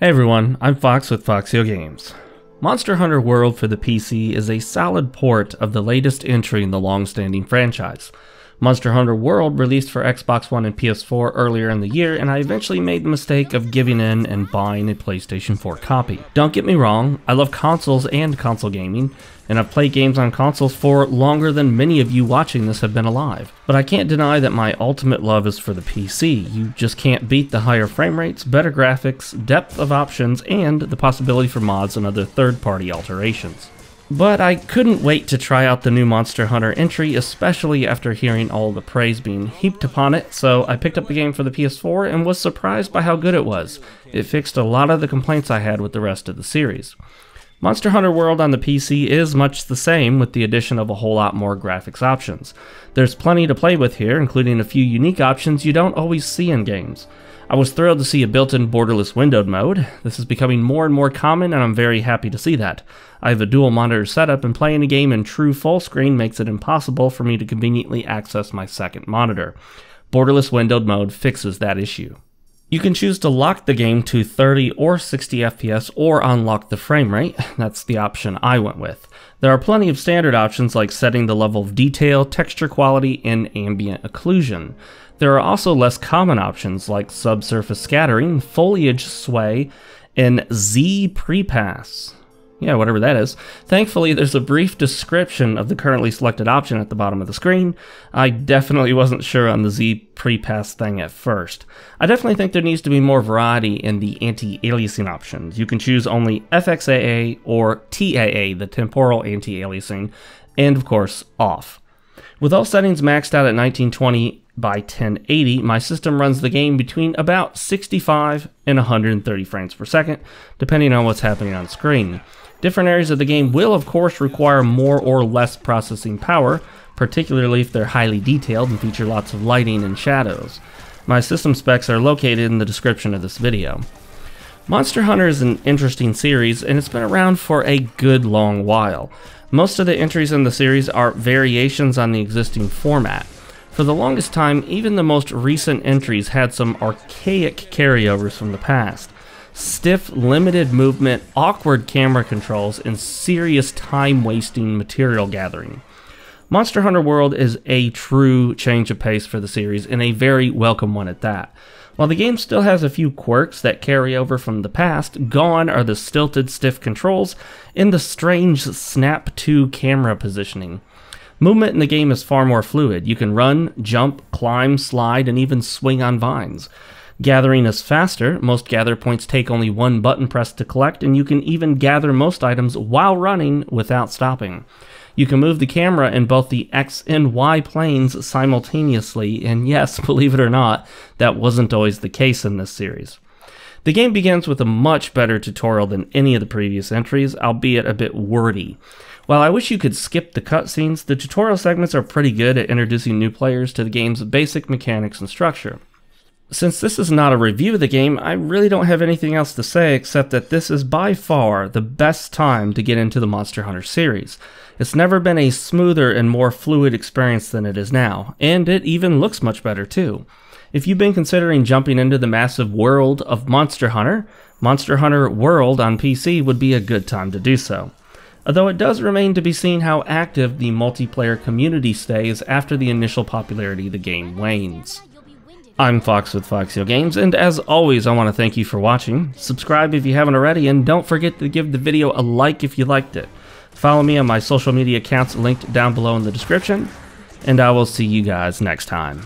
Hey everyone, I'm Fox with FoxeoGames. Monster Hunter World for the PC is a solid port of the latest entry in the long-standing franchise. Monster Hunter World released for Xbox One and PS4 earlier in the year, and I eventually made the mistake of giving in and buying a PlayStation 4 copy. Don't get me wrong, I love consoles and console gaming, and I've played games on consoles for longer than many of you watching this have been alive. But I can't deny that my ultimate love is for the PC. You just can't beat the higher frame rates, better graphics, depth of options, and the possibility for mods and other third-party alterations. But I couldn't wait to try out the new Monster Hunter entry, especially after hearing all the praise being heaped upon it, so I picked up the game for the PS4 and was surprised by how good it was. It fixed a lot of the complaints I had with the rest of the series. Monster Hunter World on the PC is much the same, with the addition of a whole lot more graphics options. There's plenty to play with here, including a few unique options you don't always see in games. I was thrilled to see a built-in borderless windowed mode. This is becoming more and more common, and I'm very happy to see that. I have a dual monitor setup, and playing a game in true full screen makes it impossible for me to conveniently access my second monitor. Borderless windowed mode fixes that issue. You can choose to lock the game to 30 or 60 FPS or unlock the frame rate. That's the option I went with. There are plenty of standard options like setting the level of detail, texture quality, and ambient occlusion. There are also less common options like subsurface scattering, foliage sway, and Z prepass. Yeah, whatever that is. Thankfully, there's a brief description of the currently selected option at the bottom of the screen. I definitely wasn't sure on the Z prepass thing at first. I definitely think there needs to be more variety in the anti-aliasing options. You can choose only FXAA or TAA, the temporal anti-aliasing, and of course, off. With all settings maxed out at 1920 by 1080, my system runs the game between about 65 and 130 frames per second, depending on what's happening on screen. Different areas of the game will, of course, require more or less processing power, particularly if they're highly detailed and feature lots of lighting and shadows. My system specs are located in the description of this video. Monster Hunter is an interesting series, and it's been around for a good long while. Most of the entries in the series are variations on the existing format. For the longest time, even the most recent entries had some archaic carryovers from the past. Stiff, limited movement, awkward camera controls, and serious time-wasting material gathering. Monster Hunter World is a true change of pace for the series, and a very welcome one at that. While the game still has a few quirks that carry over from the past, gone are the stilted, stiff controls and the strange snap-to camera positioning. Movement in the game is far more fluid. You can run, jump, climb, slide, and even swing on vines. Gathering is faster. Most gather points take only one button press to collect, and you can even gather most items while running without stopping. You can move the camera in both the X and Y planes simultaneously, and yes, believe it or not, that wasn't always the case in this series. The game begins with a much better tutorial than any of the previous entries, albeit a bit wordy. While I wish you could skip the cutscenes, the tutorial segments are pretty good at introducing new players to the game's basic mechanics and structure. Since this is not a review of the game, I really don't have anything else to say except that this is by far the best time to get into the Monster Hunter series. It's never been a smoother and more fluid experience than it is now, and it even looks much better too. If you've been considering jumping into the massive world of Monster Hunter World on PC would be a good time to do so. Although it does remain to be seen how active the multiplayer community stays after the initial popularity of the game wanes. I'm Fox with FoxeoGames, and as always, I want to thank you for watching. Subscribe if you haven't already, and don't forget to give the video a like if you liked it. Follow me on my social media accounts linked down below in the description, and I will see you guys next time.